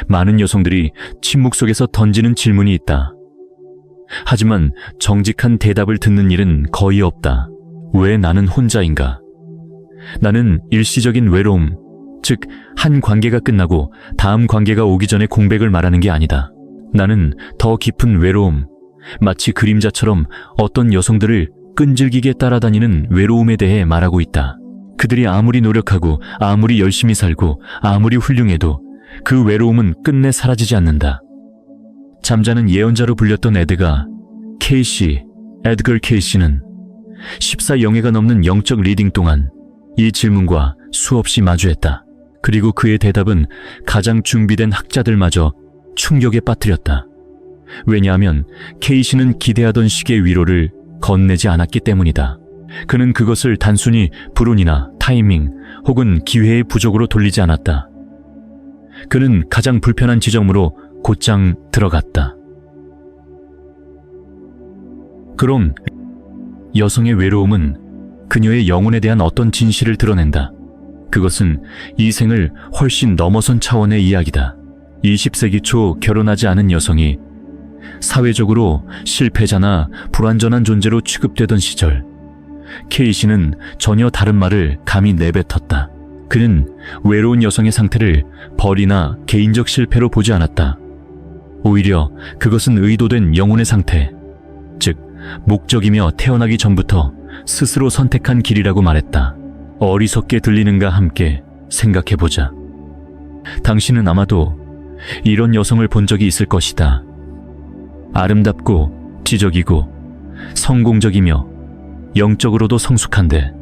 많은 여성들이 침묵 속에서 던지는 질문이 있다. 하지만 정직한 대답을 듣는 일은 거의 없다. 왜 나는 혼자인가? 나는 일시적인 외로움, 즉 한 관계가 끝나고 다음 관계가 오기 전에 공백을 말하는 게 아니다. 나는 더 깊은 외로움, 마치 그림자처럼 어떤 여성들을 끈질기게 따라다니는 외로움에 대해 말하고 있다. 그들이 아무리 노력하고 아무리 열심히 살고 아무리 훌륭해도 그 외로움은 끝내 사라지지 않는다. 잠자는 예언자로 불렸던 에드걸 케이시는 14영예가 넘는 영적 리딩 동안 이 질문과 수없이 마주했다. 그리고 그의 대답은 가장 준비된 학자들마저 충격에 빠뜨렸다. 왜냐하면 케이시는 기대하던 식의 위로를 건네지 않았기 때문이다. 그는 그것을 단순히 불운이나 타이밍 혹은 기회의 부족으로 돌리지 않았다. 그는 가장 불편한 지점으로 곧장 들어갔다. 그럼 여성의 외로움은 그녀의 영혼에 대한 어떤 진실을 드러낸다. 그것은 이 생을 훨씬 넘어선 차원의 이야기다. 20세기 초 결혼하지 않은 여성이 사회적으로 실패자나 불완전한 존재로 취급되던 시절, 케이시는 전혀 다른 말을 감히 내뱉었다. 그는 외로운 여성의 상태를 벌이나 개인적 실패로 보지 않았다. 오히려 그것은 의도된 영혼의 상태, 즉 목적이며 태어나기 전부터 스스로 선택한 길이라고 말했다. 어리석게 들리는가 함께 생각해보자. 당신은 아마도 이런 여성을 본 적이 있을 것이다. 아름답고 지적이고 성공적이며 영적으로도 성숙한데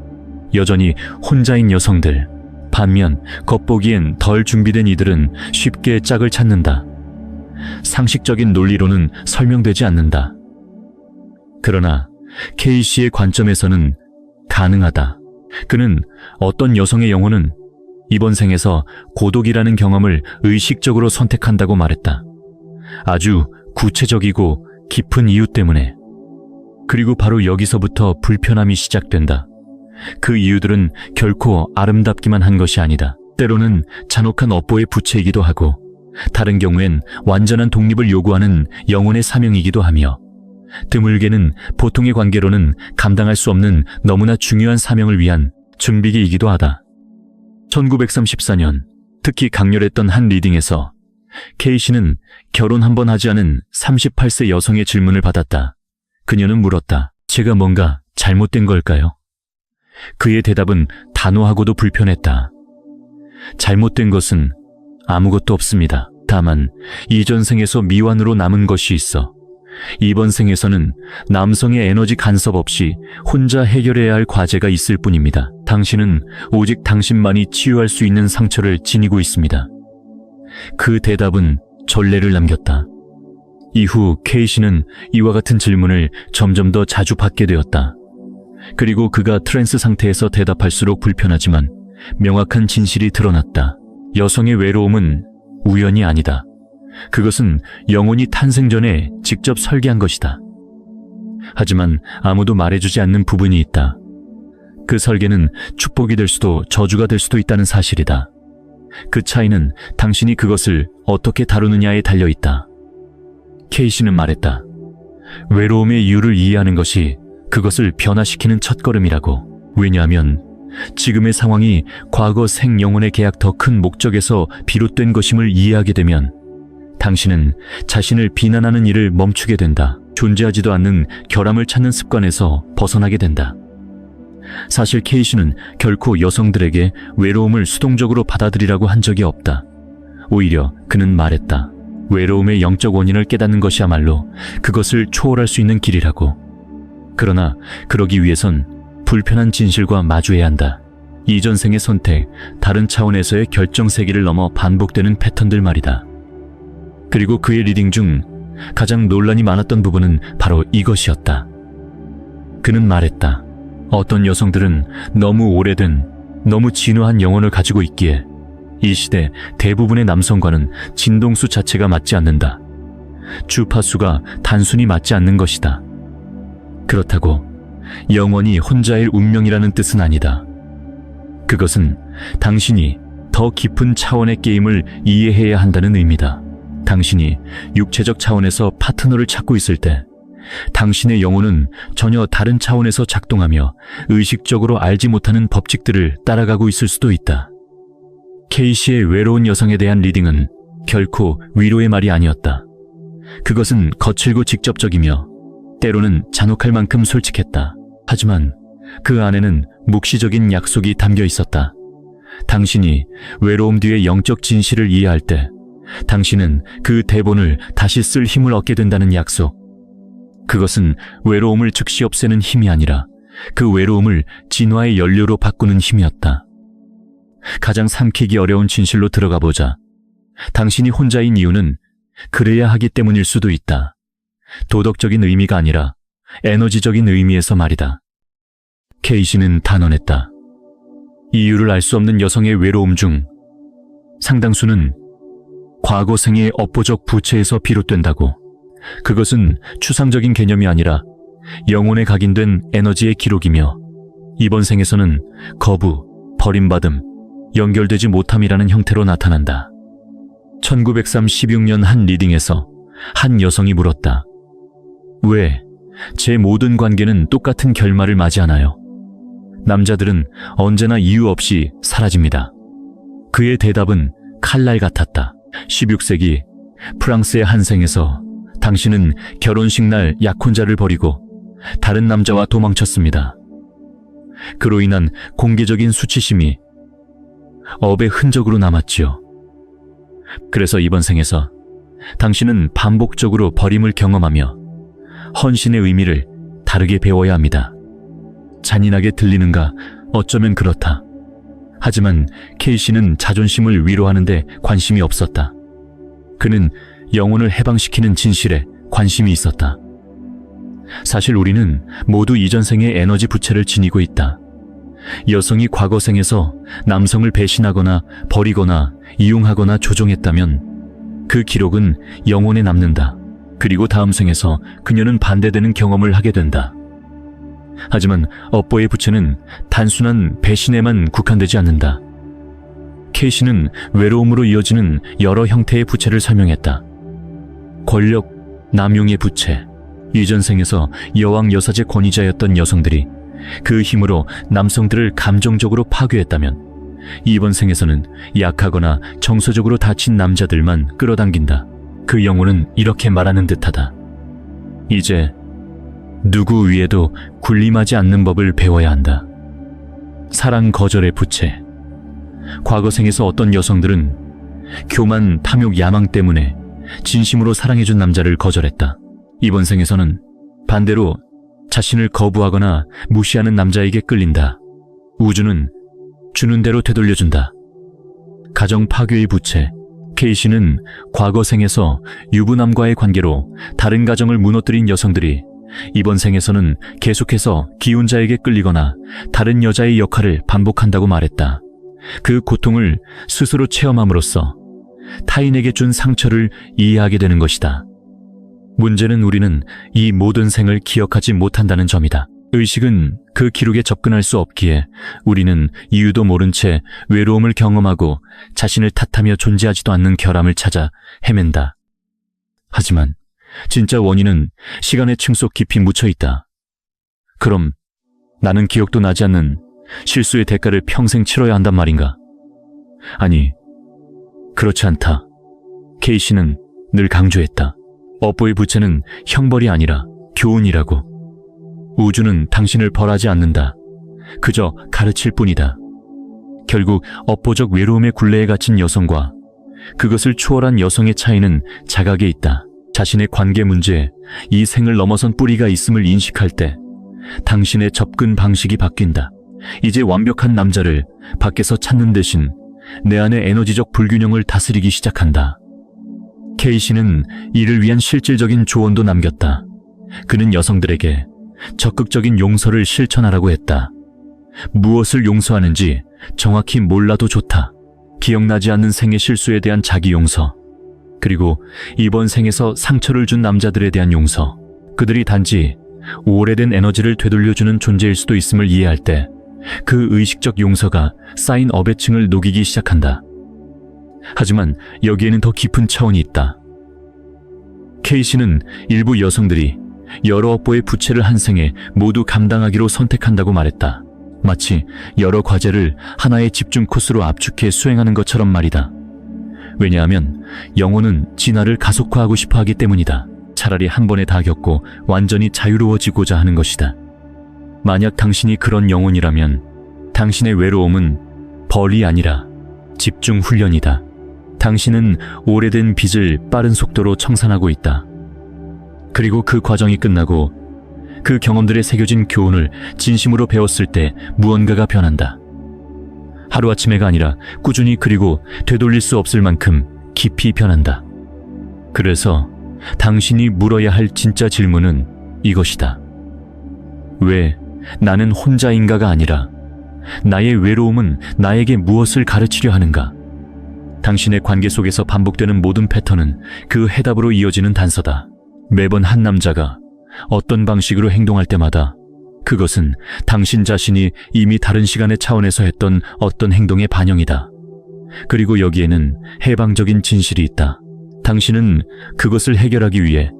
여전히 혼자인 여성들, 반면 겉보기엔 덜 준비된 이들은 쉽게 짝을 찾는다. 상식적인 논리로는 설명되지 않는다. 그러나 케이시의 관점에서는 가능하다. 그는 어떤 여성의 영혼은 이번 생에서 고독이라는 경험을 의식적으로 선택한다고 말했다. 아주 구체적이고 깊은 이유 때문에. 그리고 바로 여기서부터 불편함이 시작된다. 그 이유들은 결코 아름답기만 한 것이 아니다. 때로는 잔혹한 업보의 부채이기도 하고, 다른 경우엔 완전한 독립을 요구하는 영혼의 사명이기도 하며, 드물게는 보통의 관계로는 감당할 수 없는 너무나 중요한 사명을 위한 준비기이기도 하다. 1934년, 특히 강렬했던 한 리딩에서 케이시는 결혼 한 번 하지 않은 38세 여성의 질문을 받았다. 그녀는 물었다. 제가 뭔가 잘못된 걸까요? 그의 대답은 단호하고도 불편했다. 잘못된 것은 아무것도 없습니다. 다만 이전 생에서 미완으로 남은 것이 있어 이번 생에서는 남성의 에너지 간섭 없이 혼자 해결해야 할 과제가 있을 뿐입니다. 당신은 오직 당신만이 치유할 수 있는 상처를 지니고 있습니다. 그 대답은 전례를 남겼다. 이후 케이시는 이와 같은 질문을 점점 더 자주 받게 되었다. 그리고 그가 트랜스 상태에서 대답할수록 불편하지만 명확한 진실이 드러났다. 여성의 외로움은 우연이 아니다. 그것은 영혼이 탄생 전에 직접 설계한 것이다. 하지만 아무도 말해주지 않는 부분이 있다. 그 설계는 축복이 될 수도 저주가 될 수도 있다는 사실이다. 그 차이는 당신이 그것을 어떻게 다루느냐에 달려있다. 케이시는 말했다. 외로움의 이유를 이해하는 것이 그것을 변화시키는 첫걸음이라고. 왜냐하면 지금의 상황이 과거 생 영혼의 계약 더 큰 목적에서 비롯된 것임을 이해하게 되면 당신은 자신을 비난하는 일을 멈추게 된다. 존재하지도 않는 결함을 찾는 습관에서 벗어나게 된다. 사실 케이시는 결코 여성들에게 외로움을 수동적으로 받아들이라고 한 적이 없다. 오히려 그는 말했다. 외로움의 영적 원인을 깨닫는 것이야말로 그것을 초월할 수 있는 길이라고. 그러나 그러기 위해선 불편한 진실과 마주해야 한다. 이전 생의 선택, 다른 차원에서의 결정 세기를 넘어 반복되는 패턴들 말이다. 그리고 그의 리딩 중 가장 논란이 많았던 부분은 바로 이것이었다. 그는 말했다. 어떤 여성들은 너무 오래된, 너무 진화한 영혼을 가지고 있기에 이 시대 대부분의 남성과는 진동수 자체가 맞지 않는다. 주파수가 단순히 맞지 않는 것이다. 그렇다고 영원히 혼자일 운명이라는 뜻은 아니다. 그것은 당신이 더 깊은 차원의 게임을 이해해야 한다는 의미다. 당신이 육체적 차원에서 파트너를 찾고 있을 때 당신의 영혼은 전혀 다른 차원에서 작동하며 의식적으로 알지 못하는 법칙들을 따라가고 있을 수도 있다. 케이시의 외로운 여성에 대한 리딩은 결코 위로의 말이 아니었다. 그것은 거칠고 직접적이며 때로는 잔혹할 만큼 솔직했다. 하지만 그 안에는 묵시적인 약속이 담겨 있었다. 당신이 외로움 뒤의 영적 진실을 이해할 때 당신은 그 대본을 다시 쓸 힘을 얻게 된다는 약속. 그것은 외로움을 즉시 없애는 힘이 아니라 그 외로움을 진화의 연료로 바꾸는 힘이었다. 가장 삼키기 어려운 진실로 들어가 보자. 당신이 혼자인 이유는 그래야 하기 때문일 수도 있다. 도덕적인 의미가 아니라 에너지적인 의미에서 말이다. 케이시는 단언했다. 이유를 알 수 없는 여성의 외로움 중 상당수는 과거 생의 업보적 부채에서 비롯된다고. 그것은 추상적인 개념이 아니라 영혼에 각인된 에너지의 기록이며 이번 생에서는 거부, 버림받음, 연결되지 못함이라는 형태로 나타난다. 1936년 한 리딩에서 한 여성이 물었다. 왜 제 모든 관계는 똑같은 결말을 맞이하나요? 남자들은 언제나 이유 없이 사라집니다. 그의 대답은 칼날 같았다. 16세기 프랑스의 한 생에서 당신은 결혼식 날 약혼자를 버리고 다른 남자와 도망쳤습니다. 그로 인한 공개적인 수치심이 업의 흔적으로 남았지요. 그래서 이번 생에서 당신은 반복적으로 버림을 경험하며 헌신의 의미를 다르게 배워야 합니다. 잔인하게 들리는가? 어쩌면 그렇다. 하지만 케이시는 자존심을 위로하는 데 관심이 없었다. 그는 영혼을 해방시키는 진실에 관심이 있었다. 사실 우리는 모두 이전 생의 에너지 부채를 지니고 있다. 여성이 과거 생에서 남성을 배신하거나 버리거나 이용하거나 조종했다면 그 기록은 영혼에 남는다. 그리고 다음 생에서 그녀는 반대되는 경험을 하게 된다. 하지만 업보의 부채는 단순한 배신에만 국한되지 않는다. 케이시는 외로움으로 이어지는 여러 형태의 부채를 설명했다. 권력, 남용의 부채. 이전 생에서 여왕 여사제 권위자였던 여성들이 그 힘으로 남성들을 감정적으로 파괴했다면 이번 생에서는 약하거나 정서적으로 다친 남자들만 끌어당긴다. 그 영혼은 이렇게 말하는 듯하다. 이제 누구 위에도 군림하지 않는 법을 배워야 한다. 사랑 거절의 부채. 과거 생에서 어떤 여성들은 교만, 탐욕, 야망 때문에 진심으로 사랑해준 남자를 거절했다. 이번 생에서는 반대로 자신을 거부하거나 무시하는 남자에게 끌린다. 우주는 주는 대로 되돌려준다. 가정 파괴의 부채. 케이시는 과거 생에서 유부남과의 관계로 다른 가정을 무너뜨린 여성들이 이번 생에서는 계속해서 기혼자에게 끌리거나 다른 여자의 역할을 반복한다고 말했다. 그 고통을 스스로 체험함으로써 타인에게 준 상처를 이해하게 되는 것이다. 문제는 우리는 이 모든 생을 기억하지 못한다는 점이다. 의식은 그 기록에 접근할 수 없기에 우리는 이유도 모른 채 외로움을 경험하고 자신을 탓하며 존재하지도 않는 결함을 찾아 헤맨다. 하지만 진짜 원인은 시간의 층 속 깊이 묻혀 있다. 그럼 나는 기억도 나지 않는 실수의 대가를 평생 치러야 한단 말인가? 아니, 그렇지 않다. 케이시는 늘 강조했다. 업보의 부채는 형벌이 아니라 교훈이라고. 우주는 당신을 벌하지 않는다. 그저 가르칠 뿐이다. 결국 업보적 외로움의 굴레에 갇힌 여성과 그것을 초월한 여성의 차이는 자각에 있다. 자신의 관계 문제에 이 생을 넘어선 뿌리가 있음을 인식할 때 당신의 접근 방식이 바뀐다. 이제 완벽한 남자를 밖에서 찾는 대신 내 안의 에너지적 불균형을 다스리기 시작한다. 케이시는 이를 위한 실질적인 조언도 남겼다. 그는 여성들에게 적극적인 용서를 실천하라고 했다. 무엇을 용서하는지 정확히 몰라도 좋다. 기억나지 않는 생의 실수에 대한 자기 용서, 그리고 이번 생에서 상처를 준 남자들에 대한 용서. 그들이 단지 오래된 에너지를 되돌려주는 존재일 수도 있음을 이해할 때 그 의식적 용서가 쌓인 업의 층을 녹이기 시작한다. 하지만 여기에는 더 깊은 차원이 있다. K씨는 일부 여성들이 여러 업보의 부채를 한 생에 모두 감당하기로 선택한다고 말했다. 마치 여러 과제를 하나의 집중 코스로 압축해 수행하는 것처럼 말이다. 왜냐하면 영혼은 진화를 가속화하고 싶어 하기 때문이다. 차라리 한 번에 다 겪고 완전히 자유로워지고자 하는 것이다. 만약 당신이 그런 영혼이라면 당신의 외로움은 벌이 아니라 집중 훈련이다. 당신은 오래된 빚을 빠른 속도로 청산하고 있다. 그리고 그 과정이 끝나고 그 경험들에 새겨진 교훈을 진심으로 배웠을 때 무언가가 변한다. 하루아침에가 아니라 꾸준히, 그리고 되돌릴 수 없을 만큼 깊이 변한다. 그래서 당신이 물어야 할 진짜 질문은 이것이다. 왜 나는 혼자인가가 아니라 나의 외로움은 나에게 무엇을 가르치려 하는가? 당신의 관계 속에서 반복되는 모든 패턴은 그 해답으로 이어지는 단서다. 매번 한 남자가 어떤 방식으로 행동할 때마다 그것은 당신 자신이 이미 다른 시간의 차원에서 했던 어떤 행동의 반영이다. 그리고 여기에는 해방적인 진실이 있다. 당신은 그것을 해결하기 위해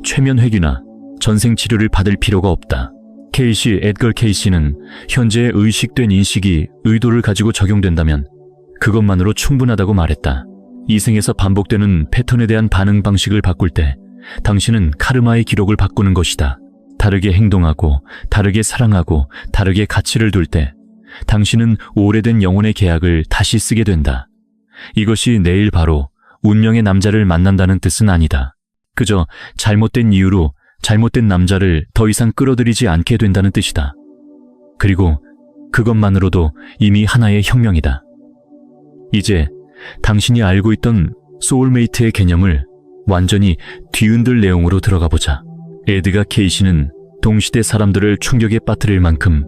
최면 회귀나 전생 치료를 받을 필요가 없다. 에드걸 케이시는 현재의 의식된 인식이 의도를 가지고 적용된다면 그것만으로 충분하다고 말했다. 이 생에서 반복되는 패턴에 대한 반응 방식을 바꿀 때 당신은 카르마의 기록을 바꾸는 것이다. 다르게 행동하고, 다르게 사랑하고, 다르게 가치를 둘 때 당신은 오래된 영혼의 계약을 다시 쓰게 된다. 이것이 내일 바로 운명의 남자를 만난다는 뜻은 아니다. 그저 잘못된 이유로 잘못된 남자를 더 이상 끌어들이지 않게 된다는 뜻이다. 그리고 그것만으로도 이미 하나의 혁명이다. 이제 당신이 알고 있던 소울메이트의 개념을 완전히 뒤흔들 내용으로 들어가 보자. 에드가 케이시는 동시대 사람들을 충격에 빠뜨릴 만큼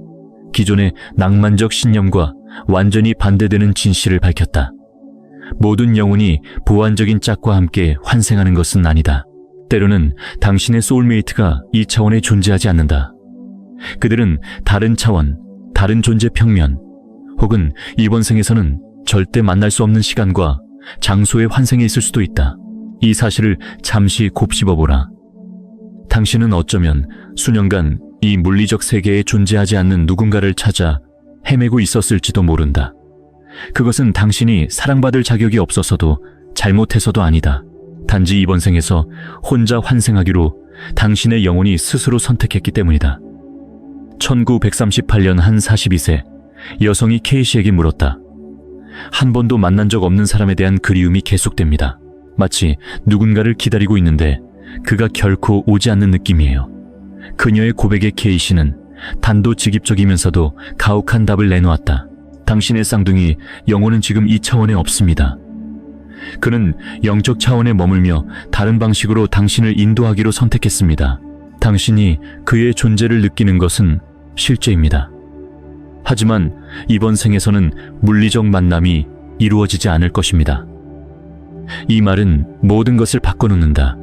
기존의 낭만적 신념과 완전히 반대되는 진실을 밝혔다. 모든 영혼이 보완적인 짝과 함께 환생하는 것은 아니다. 때로는 당신의 소울메이트가 이 차원에 존재하지 않는다. 그들은 다른 차원, 다른 존재 평면, 혹은 이번 생에서는 절대 만날 수 없는 시간과 장소에 환생해 있을 수도 있다. 이 사실을 잠시 곱씹어보라. 당신은 어쩌면 수년간 이 물리적 세계에 존재하지 않는 누군가를 찾아 헤매고 있었을지도 모른다. 그것은 당신이 사랑받을 자격이 없어서도 잘못해서도 아니다. 단지 이번 생에서 혼자 환생하기로 당신의 영혼이 스스로 선택했기 때문이다. 1938년 한 42세 여성이 케이시에게 물었다. 한 번도 만난 적 없는 사람에 대한 그리움이 계속됩니다. 마치 누군가를 기다리고 있는데 그가 결코 오지 않는 느낌이에요. 그녀의 고백에 케이시는 단도직입적이면서도 가혹한 답을 내놓았다. 당신의 쌍둥이 영혼은 지금 이 차원에 없습니다. 그는 영적 차원에 머물며 다른 방식으로 당신을 인도하기로 선택했습니다. 당신이 그의 존재를 느끼는 것은 실제입니다. 하지만 이번 생에서는 물리적 만남이 이루어지지 않을 것입니다. 이 말은 모든 것을 바꿔놓는다.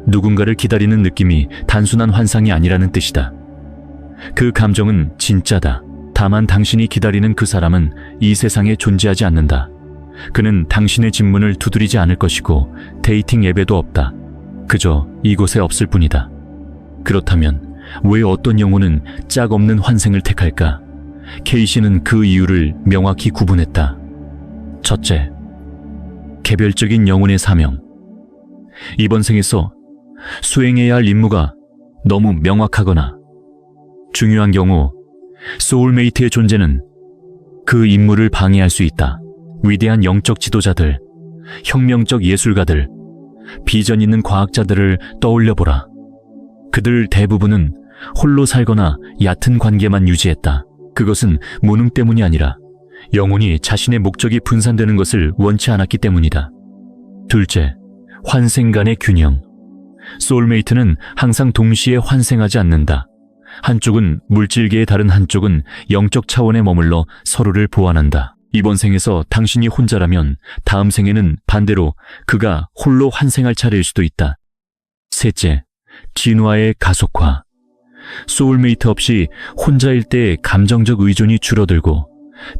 누군가를 기다리는 느낌이 단순한 환상이 아니라는 뜻이다. 그 감정은 진짜다. 다만 당신이 기다리는 그 사람은 이 세상에 존재하지 않는다. 그는 당신의 집문을 두드리지 않을 것이고 데이팅 앱에도 없다. 그저 이곳에 없을 뿐이다. 그렇다면 왜 어떤 영혼은 짝 없는 환생을 택할까? 케이시는 그 이유를 명확히 구분했다. 첫째, 개별적인 영혼의 사명. 이번 생에서 수행해야 할 임무가 너무 명확하거나 중요한 경우 소울메이트의 존재는 그 임무를 방해할 수 있다. 위대한 영적 지도자들, 혁명적 예술가들, 비전 있는 과학자들을 떠올려보라. 그들 대부분은 홀로 살거나 얕은 관계만 유지했다. 그것은 무능 때문이 아니라 영혼이 자신의 목적이 분산되는 것을 원치 않았기 때문이다. 둘째, 환생 간의 균형. 소울메이트는 항상 동시에 환생하지 않는다. 한쪽은 물질계의 다른 한쪽은 영적 차원에 머물러 서로를 보완한다. 이번 생에서 당신이 혼자라면 다음 생에는 반대로 그가 홀로 환생할 차례일 수도 있다. 셋째, 진화의 가속화. 소울메이트 없이 혼자일 때 감정적 의존이 줄어들고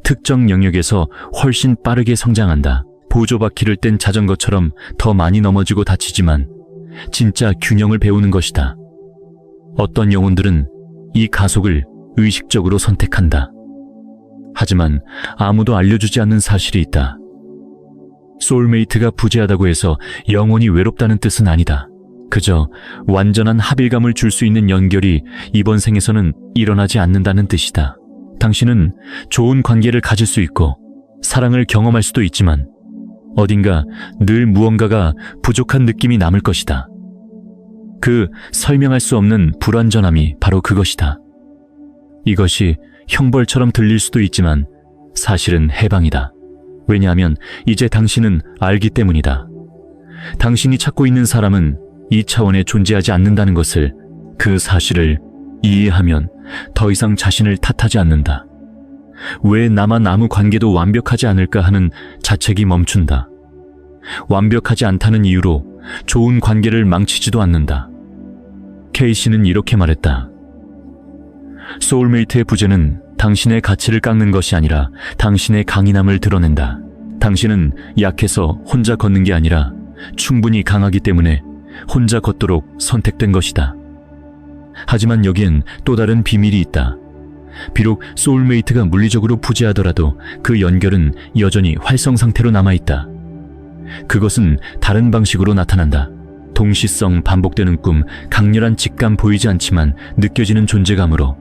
특정 영역에서 훨씬 빠르게 성장한다. 보조바퀴를 뗀 자전거처럼 더 많이 넘어지고 다치지만 진짜 균형을 배우는 것이다. 어떤 영혼들은 이 가속을 의식적으로 선택한다. 하지만 아무도 알려주지 않는 사실이 있다. 소울메이트가 부재하다고 해서 영혼이 외롭다는 뜻은 아니다. 그저 완전한 합일감을 줄 수 있는 연결이 이번 생에서는 일어나지 않는다는 뜻이다. 당신은 좋은 관계를 가질 수 있고 사랑을 경험할 수도 있지만 어딘가 늘 무언가가 부족한 느낌이 남을 것이다. 그 설명할 수 없는 불완전함이 바로 그것이다. 이것이 형벌처럼 들릴 수도 있지만 사실은 해방이다. 왜냐하면 이제 당신은 알기 때문이다. 당신이 찾고 있는 사람은 이 차원에 존재하지 않는다는 것을, 그 사실을 이해하면 더 이상 자신을 탓하지 않는다. 왜 나만 아무 관계도 완벽하지 않을까 하는 자책이 멈춘다. 완벽하지 않다는 이유로 좋은 관계를 망치지도 않는다. 케이시는 이렇게 말했다. 소울메이트의 부재는 당신의 가치를 깎는 것이 아니라 당신의 강인함을 드러낸다. 당신은 약해서 혼자 걷는 게 아니라 충분히 강하기 때문에 혼자 걷도록 선택된 것이다. 하지만 여기엔 또 다른 비밀이 있다. 비록 소울메이트가 물리적으로 부재하더라도 그 연결은 여전히 활성 상태로 남아있다. 그것은 다른 방식으로 나타난다. 동시성 반복되는 꿈, 강렬한 직감 보이지 않지만 느껴지는 존재감으로.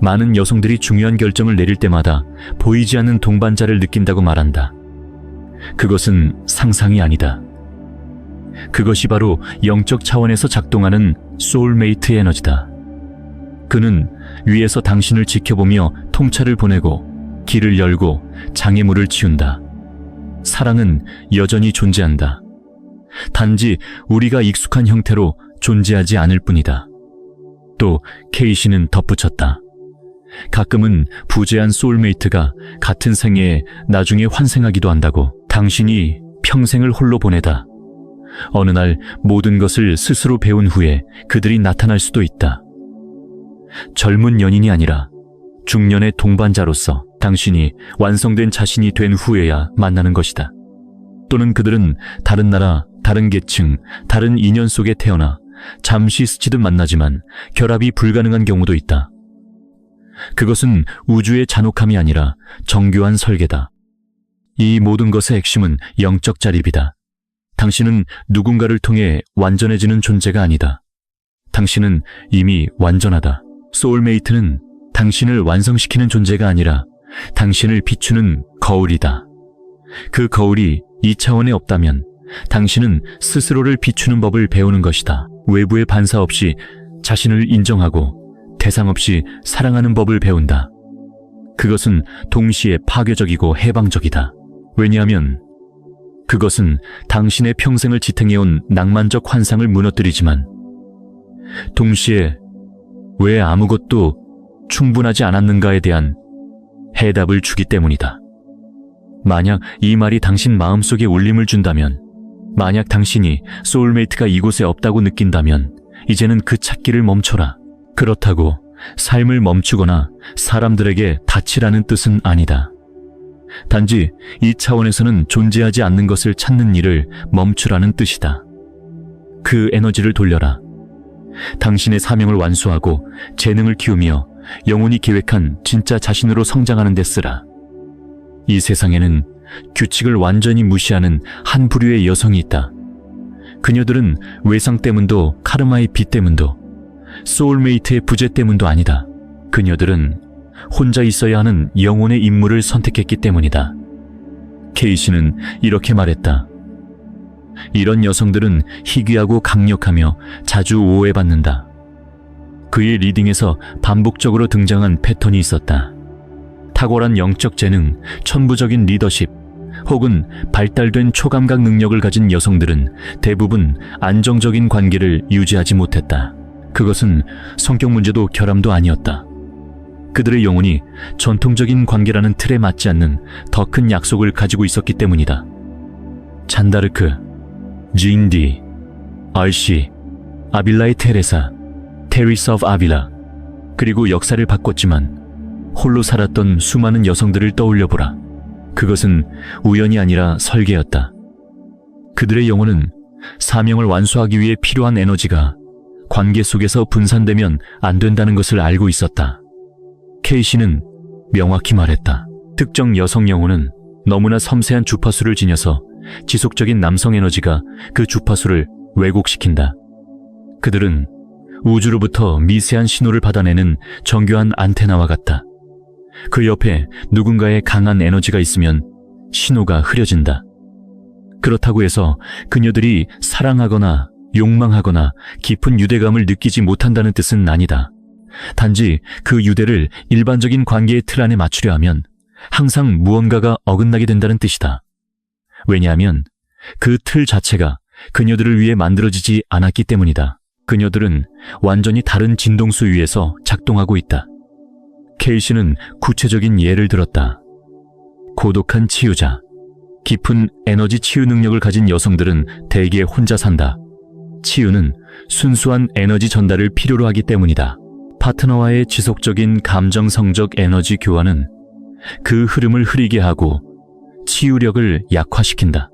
많은 여성들이 중요한 결정을 내릴 때마다 보이지 않는 동반자를 느낀다고 말한다. 그것은 상상이 아니다. 그것이 바로 영적 차원에서 작동하는 소울메이트의 에너지다. 그는 위에서 당신을 지켜보며 통찰을 보내고 길을 열고 장애물을 치운다. 사랑은 여전히 존재한다. 단지 우리가 익숙한 형태로 존재하지 않을 뿐이다. 또 케이시는 덧붙였다. 가끔은 부재한 소울메이트가 같은 생애에 나중에 환생하기도 한다고. 당신이 평생을 홀로 보내다 어느 날 모든 것을 스스로 배운 후에 그들이 나타날 수도 있다. 젊은 연인이 아니라 중년의 동반자로서 당신이 완성된 자신이 된 후에야 만나는 것이다. 또는 그들은 다른 나라, 다른 계층, 다른 인연 속에 태어나 잠시 스치듯 만나지만 결합이 불가능한 경우도 있다. 그것은 우주의 잔혹함이 아니라 정교한 설계다. 이 모든 것의 핵심은 영적 자립이다. 당신은 누군가를 통해 완전해지는 존재가 아니다. 당신은 이미 완전하다. 소울메이트는 당신을 완성시키는 존재가 아니라 당신을 비추는 거울이다. 그 거울이 이 차원에 없다면 당신은 스스로를 비추는 법을 배우는 것이다. 외부의 반사 없이 자신을 인정하고 대상 없이 사랑하는 법을 배운다. 그것은 동시에 파괴적이고 해방적이다. 왜냐하면 그것은 당신의 평생을 지탱해온 낭만적 환상을 무너뜨리지만 동시에 왜 아무것도 충분하지 않았는가에 대한 해답을 주기 때문이다. 만약 이 말이 당신 마음속에 울림을 준다면, 만약 당신이 소울메이트가 이곳에 없다고 느낀다면 이제는 그 찾기를 멈춰라. 그렇다고 삶을 멈추거나 사람들에게 다치라는 뜻은 아니다. 단지 이 차원에서는 존재하지 않는 것을 찾는 일을 멈추라는 뜻이다. 그 에너지를 돌려라. 당신의 사명을 완수하고 재능을 키우며 영혼이 계획한 진짜 자신으로 성장하는 데 쓰라. 이 세상에는 규칙을 완전히 무시하는 한 부류의 여성이 있다. 그녀들은 외상 때문도 카르마의 빚 때문도 소울메이트의 부재 때문도 아니다. 그녀들은 혼자 있어야 하는 영혼의 인물을 선택했기 때문이다. 케이시는 이렇게 말했다. 이런 여성들은 희귀하고 강력하며 자주 오해받는다. 그의 리딩에서 반복적으로 등장한 패턴이 있었다. 탁월한 영적 재능, 천부적인 리더십, 혹은 발달된 초감각 능력을 가진 여성들은 대부분 안정적인 관계를 유지하지 못했다. 그것은 성격 문제도 결함도 아니었다. 그들의 영혼이 전통적인 관계라는 틀에 맞지 않는 더 큰 약속을 가지고 있었기 때문이다. 잔다르크, 지인디, 얼시, 아빌라의 테레사, 테리스 오브 아빌라, 그리고 역사를 바꿨지만 홀로 살았던 수많은 여성들을 떠올려보라. 그것은 우연이 아니라 설계였다. 그들의 영혼은 사명을 완수하기 위해 필요한 에너지가 관계 속에서 분산되면 안 된다는 것을 알고 있었다. 케이시는 명확히 말했다. 특정 여성 영혼은 너무나 섬세한 주파수를 지녀서 지속적인 남성 에너지가 그 주파수를 왜곡시킨다. 그들은 우주로부터 미세한 신호를 받아내는 정교한 안테나와 같다. 그 옆에 누군가의 강한 에너지가 있으면 신호가 흐려진다. 그렇다고 해서 그녀들이 사랑하거나 욕망하거나 깊은 유대감을 느끼지 못한다는 뜻은 아니다. 단지 그 유대를 일반적인 관계의 틀 안에 맞추려 하면 항상 무언가가 어긋나게 된다는 뜻이다. 왜냐하면 그 틀 자체가 그녀들을 위해 만들어지지 않았기 때문이다. 그녀들은 완전히 다른 진동수 위에서 작동하고 있다. 케이시는 구체적인 예를 들었다. 고독한 치유자. 깊은 에너지 치유 능력을 가진 여성들은 대개 혼자 산다. 치유는 순수한 에너지 전달을 필요로 하기 때문이다. 파트너와의 지속적인 감정성적 에너지 교환은 그 흐름을 흐리게 하고 치유력을 약화시킨다.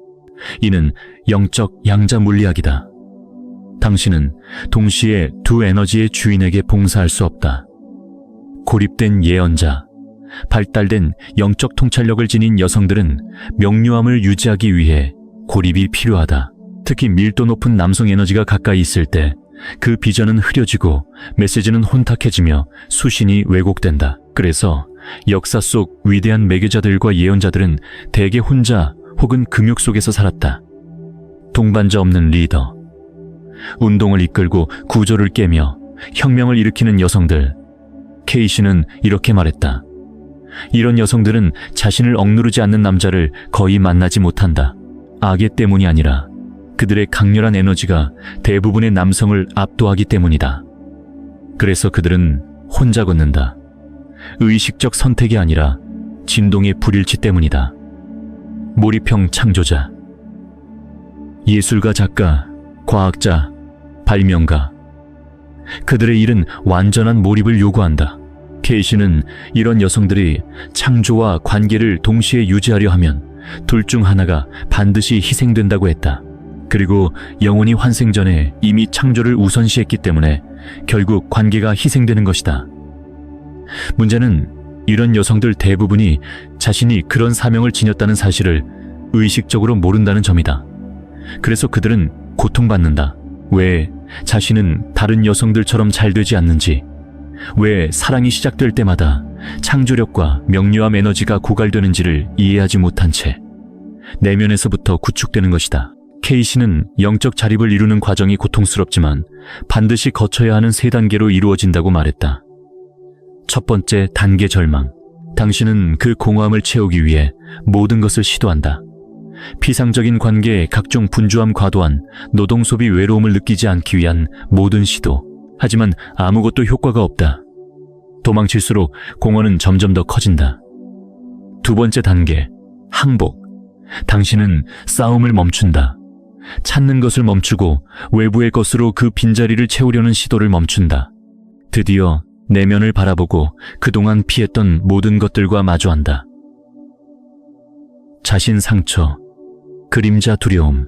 이는 영적 양자 물리학이다. 당신은 동시에 두 에너지의 주인에게 봉사할 수 없다. 고립된 예언자, 발달된 영적 통찰력을 지닌 여성들은 명료함을 유지하기 위해 고립이 필요하다. 특히 밀도 높은 남성 에너지가 가까이 있을 때 그 비전은 흐려지고 메시지는 혼탁해지며 수신이 왜곡된다. 그래서 역사 속 위대한 매개자들과 예언자들은 대개 혼자 혹은 금욕 속에서 살았다. 동반자 없는 리더, 운동을 이끌고 구조를 깨며 혁명을 일으키는 여성들. 케이시는 이렇게 말했다. 이런 여성들은 자신을 억누르지 않는 남자를 거의 만나지 못한다. 악의 때문이 아니라 그들의 강렬한 에너지가 대부분의 남성을 압도하기 때문이다. 그래서 그들은 혼자 걷는다. 의식적 선택이 아니라 진동의 불일치 때문이다. 몰입형 창조자, 예술가, 작가, 과학자, 발명가. 그들의 일은 완전한 몰입을 요구한다. 케이시는 이런 여성들이 창조와 관계를 동시에 유지하려 하면 둘 중 하나가 반드시 희생된다고 했다. 그리고 영혼이 환생 전에 이미 창조를 우선시했기 때문에 결국 관계가 희생되는 것이다. 문제는 이런 여성들 대부분이 자신이 그런 사명을 지녔다는 사실을 의식적으로 모른다는 점이다. 그래서 그들은 고통받는다. 왜 자신은 다른 여성들처럼 잘 되지 않는지, 왜 사랑이 시작될 때마다 창조력과 명료함 에너지가 고갈되는지를 이해하지 못한 채 내면에서부터 구축되는 것이다. 케이시는 영적 자립을 이루는 과정이 고통스럽지만 반드시 거쳐야 하는 3단계로 이루어진다고 말했다. 첫 번째 단계, 절망. 당신은 그 공허함을 채우기 위해 모든 것을 시도한다. 피상적인 관계에 각종 분주함, 과도한 노동 소비, 외로움을 느끼지 않기 위한 모든 시도. 하지만 아무것도 효과가 없다. 도망칠수록 공허는 점점 더 커진다. 두 번째 단계, 항복. 당신은 싸움을 멈춘다. 찾는 것을 멈추고 외부의 것으로 그 빈자리를 채우려는 시도를 멈춘다. 드디어 내면을 바라보고 그동안 피했던 모든 것들과 마주한다. 자신 상처, 그림자 두려움,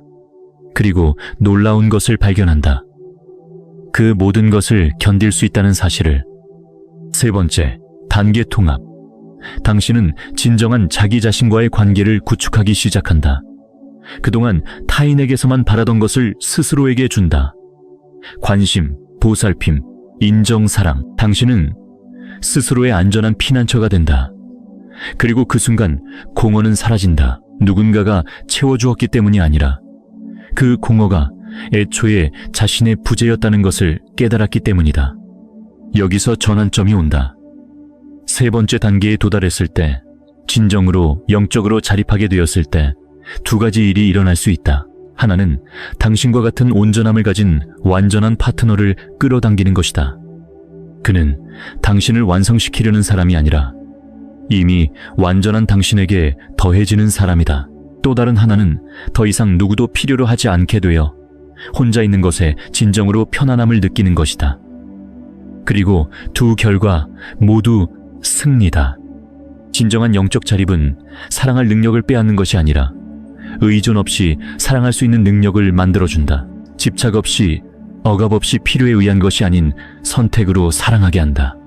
그리고 놀라운 것을 발견한다. 그 모든 것을 견딜 수 있다는 사실을. 세 번째, 단계 통합. 당신은 진정한 자기 자신과의 관계를 구축하기 시작한다. 그동안 타인에게서만 바라던 것을 스스로에게 준다. 관심, 보살핌, 인정, 사랑. 당신은 스스로의 안전한 피난처가 된다. 그리고 그 순간 공허는 사라진다. 누군가가 채워주었기 때문이 아니라 그 공허가 애초에 자신의 부재였다는 것을 깨달았기 때문이다. 여기서 전환점이 온다. 세 번째 단계에 도달했을 때, 진정으로 영적으로 자립하게 되었을 때 두 가지 일이 일어날 수 있다. 하나는 당신과 같은 온전함을 가진 완전한 파트너를 끌어당기는 것이다. 그는 당신을 완성시키려는 사람이 아니라 이미 완전한 당신에게 더해지는 사람이다. 또 다른 하나는 더 이상 누구도 필요로 하지 않게 되어 혼자 있는 것에 진정으로 편안함을 느끼는 것이다. 그리고 두 결과 모두 승리다. 진정한 영적 자립은 사랑할 능력을 빼앗는 것이 아니라 의존 없이 사랑할 수 있는 능력을 만들어준다. 집착 없이, 억압 없이 필요에 의한 것이 아닌 선택으로 사랑하게 한다.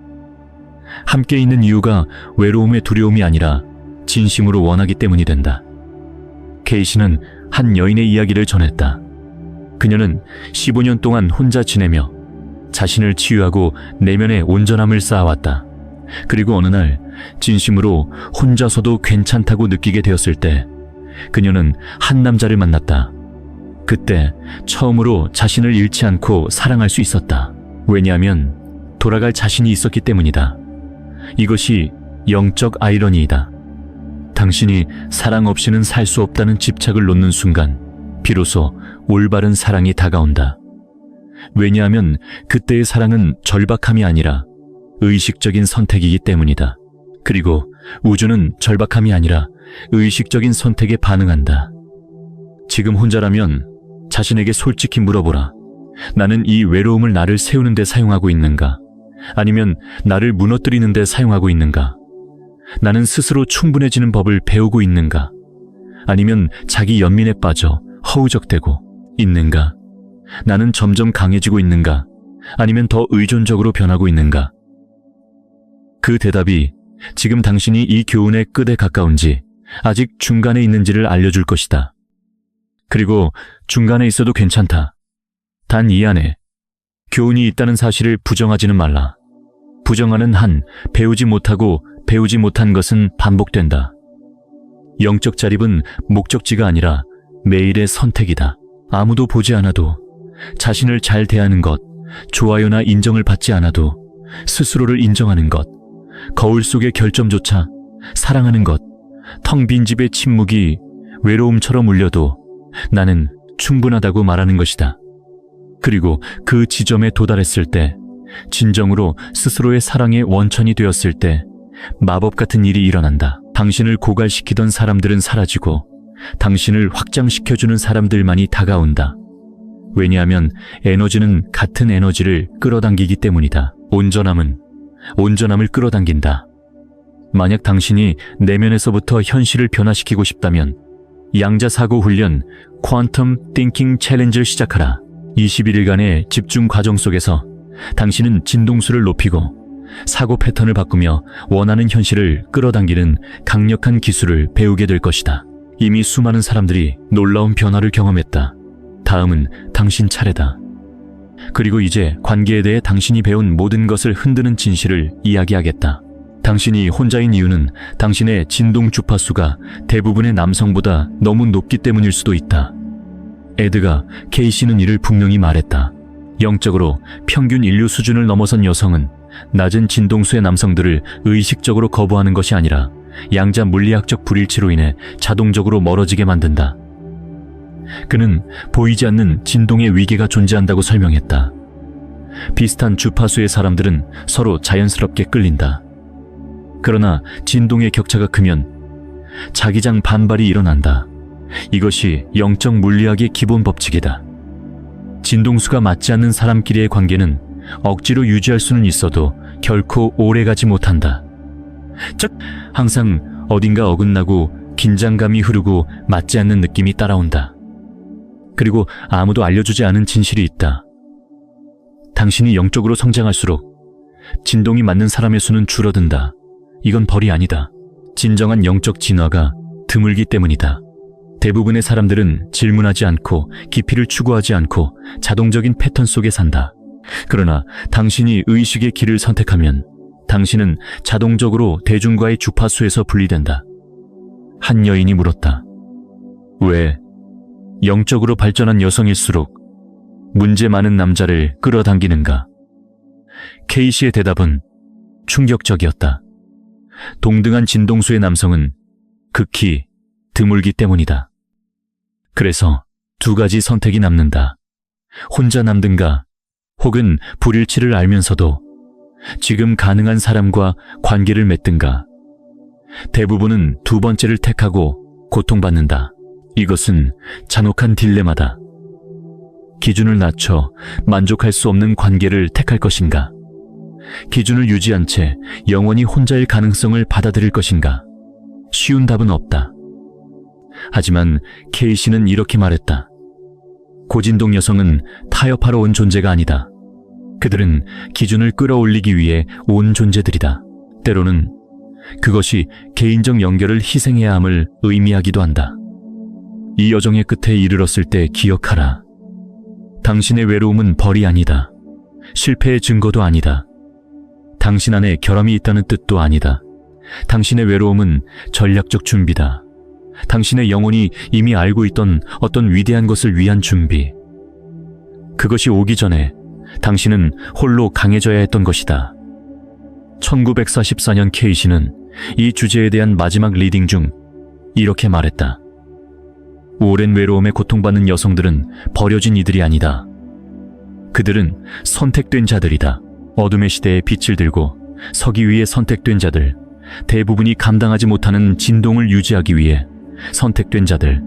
함께 있는 이유가 외로움의 두려움이 아니라 진심으로 원하기 때문이 된다. 케이시는 한 여인의 이야기를 전했다. 그녀는 15년 동안 혼자 지내며 자신을 치유하고 내면의 온전함을 쌓아왔다. 그리고 어느 날 진심으로 혼자서도 괜찮다고 느끼게 되었을 때 그녀는 한 남자를 만났다. 그때 처음으로 자신을 잃지 않고 사랑할 수 있었다. 왜냐하면 돌아갈 자신이 있었기 때문이다. 이것이 영적 아이러니이다. 당신이 사랑 없이는 살 수 없다는 집착을 놓는 순간 비로소 올바른 사랑이 다가온다. 왜냐하면 그때의 사랑은 절박함이 아니라 의식적인 선택이기 때문이다. 그리고 우주는 절박함이 아니라 의식적인 선택에 반응한다. 지금 혼자라면 자신에게 솔직히 물어보라. 나는 이 외로움을 나를 세우는 데 사용하고 있는가? 아니면 나를 무너뜨리는 데 사용하고 있는가? 나는 스스로 충분해지는 법을 배우고 있는가? 아니면 자기 연민에 빠져 허우적대고 있는가? 나는 점점 강해지고 있는가? 아니면 더 의존적으로 변하고 있는가? 그 대답이 지금 당신이 이 교훈의 끝에 가까운지 아직 중간에 있는지를 알려줄 것이다. 그리고 중간에 있어도 괜찮다. 단 이 안에 교훈이 있다는 사실을 부정하지는 말라. 부정하는 한 배우지 못하고 배우지 못한 것은 반복된다. 영적 자립은 목적지가 아니라 매일의 선택이다. 아무도 보지 않아도, 자신을 잘 대하는 것, 좋아요나 인정을 받지 않아도 스스로를 인정하는 것, 거울 속의 결점조차 사랑하는 것, 텅 빈 집의 침묵이 외로움처럼 울려도 나는 충분하다고 말하는 것이다. 그리고 그 지점에 도달했을 때, 진정으로 스스로의 사랑의 원천이 되었을 때 마법 같은 일이 일어난다. 당신을 고갈시키던 사람들은 사라지고 당신을 확장시켜주는 사람들만이 다가온다. 왜냐하면 에너지는 같은 에너지를 끌어당기기 때문이다. 온전함을 끌어당긴다. 만약 당신이 내면에서부터 현실을 변화시키고 싶다면 양자사고 훈련 퀀텀 띵킹 챌린지를 시작하라. 21일간의 집중 과정 속에서 당신은 진동수를 높이고 사고 패턴을 바꾸며 원하는 현실을 끌어당기는 강력한 기술을 배우게 될 것이다. 이미 수많은 사람들이 놀라운 변화를 경험했다. 다음은 당신 차례다. 그리고 이제 관계에 대해 당신이 배운 모든 것을 흔드는 진실을 이야기하겠다. 당신이 혼자인 이유는 당신의 진동 주파수가 대부분의 남성보다 너무 높기 때문일 수도 있다. 에드가 케이시는 이를 분명히 말했다. 영적으로 평균 인류 수준을 넘어선 여성은 낮은 진동수의 남성들을 의식적으로 거부하는 것이 아니라 양자 물리학적 불일치로 인해 자동적으로 멀어지게 만든다. 그는 보이지 않는 진동의 위계가 존재한다고 설명했다. 비슷한 주파수의 사람들은 서로 자연스럽게 끌린다. 그러나 진동의 격차가 크면 자기장 반발이 일어난다. 이것이 영적 물리학의 기본 법칙이다. 진동수가 맞지 않는 사람끼리의 관계는 억지로 유지할 수는 있어도 결코 오래가지 못한다. 즉, 항상 어딘가 어긋나고 긴장감이 흐르고 맞지 않는 느낌이 따라온다. 그리고 아무도 알려주지 않은 진실이 있다. 당신이 영적으로 성장할수록 진동이 맞는 사람의 수는 줄어든다. 이건 벌이 아니다. 진정한 영적 진화가 드물기 때문이다. 대부분의 사람들은 질문하지 않고 깊이를 추구하지 않고 자동적인 패턴 속에 산다. 그러나 당신이 의식의 길을 선택하면 당신은 자동적으로 대중과의 주파수에서 분리된다. 한 여인이 물었다. 왜 영적으로 발전한 여성일수록 문제 많은 남자를 끌어당기는가? 케이시의 대답은 충격적이었다. 동등한 진동수의 남성은 극히 드물기 때문이다. 그래서 두 가지 선택이 남는다. 혼자 남든가 혹은 불일치를 알면서도 지금 가능한 사람과 관계를 맺든가. 대부분은 두 번째를 택하고 고통받는다. 이것은 잔혹한 딜레마다. 기준을 낮춰 만족할 수 없는 관계를 택할 것인가? 기준을 유지한 채 영원히 혼자일 가능성을 받아들일 것인가? 쉬운 답은 없다. 하지만 K씨는 이렇게 말했다. 고진동 여성은 타협하러 온 존재가 아니다. 그들은 기준을 끌어올리기 위해 온 존재들이다. 때로는 그것이 개인적 연결을 희생해야 함을 의미하기도 한다. 이 여정의 끝에 이르렀을 때 기억하라. 당신의 외로움은 벌이 아니다. 실패의 증거도 아니다. 당신 안에 결함이 있다는 뜻도 아니다. 당신의 외로움은 전략적 준비다. 당신의 영혼이 이미 알고 있던 어떤 위대한 것을 위한 준비. 그것이 오기 전에 당신은 홀로 강해져야 했던 것이다. 1944년 K씨는 이 주제에 대한 마지막 리딩 중 이렇게 말했다. 오랜 외로움에 고통받는 여성들은 버려진 이들이 아니다. 그들은 선택된 자들이다. 어둠의 시대에 빛을 들고 서기 위해 선택된 자들, 대부분이 감당하지 못하는 진동을 유지하기 위해 선택된 자들,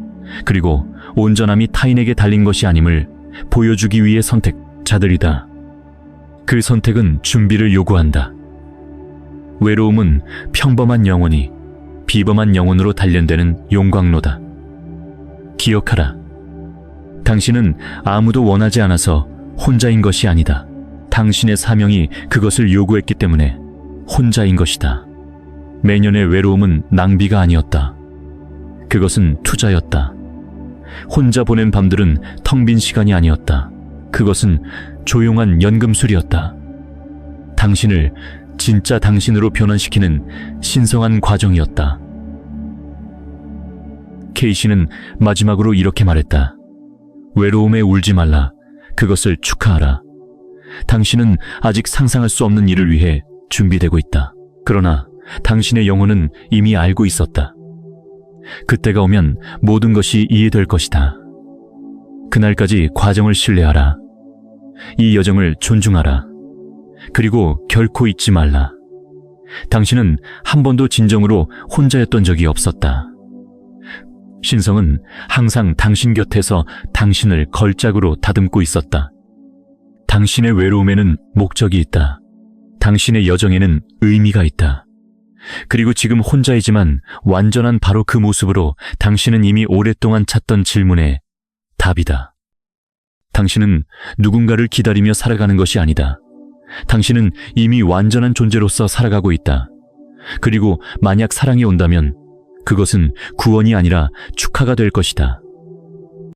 그리고 온전함이 타인에게 달린 것이 아님을 보여주기 위해 선택자들이다. 그 선택은 준비를 요구한다. 외로움은 평범한 영혼이 비범한 영혼으로 단련되는 용광로다. 기억하라. 당신은 아무도 원하지 않아서 혼자인 것이 아니다. 당신의 사명이 그것을 요구했기 때문에 혼자인 것이다. 매년의 외로움은 낭비가 아니었다. 그것은 투자였다. 혼자 보낸 밤들은 텅 빈 시간이 아니었다. 그것은 조용한 연금술이었다. 당신을 진짜 당신으로 변환시키는 신성한 과정이었다. K씨는 마지막으로 이렇게 말했다. 외로움에 울지 말라. 그것을 축하하라. 당신은 아직 상상할 수 없는 일을 위해 준비되고 있다. 그러나 당신의 영혼은 이미 알고 있었다. 그때가 오면 모든 것이 이해될 것이다. 그날까지 과정을 신뢰하라. 이 여정을 존중하라. 그리고 결코 잊지 말라. 당신은 한 번도 진정으로 혼자였던 적이 없었다. 신성은 항상 당신 곁에서 당신을 걸작으로 다듬고 있었다. 당신의 외로움에는 목적이 있다. 당신의 여정에는 의미가 있다. 그리고 지금 혼자이지만 완전한 바로 그 모습으로 당신은 이미 오랫동안 찾던 질문의 답이다. 당신은 누군가를 기다리며 살아가는 것이 아니다. 당신은 이미 완전한 존재로서 살아가고 있다. 그리고 만약 사랑이 온다면 그것은 구원이 아니라 축하가 될 것이다.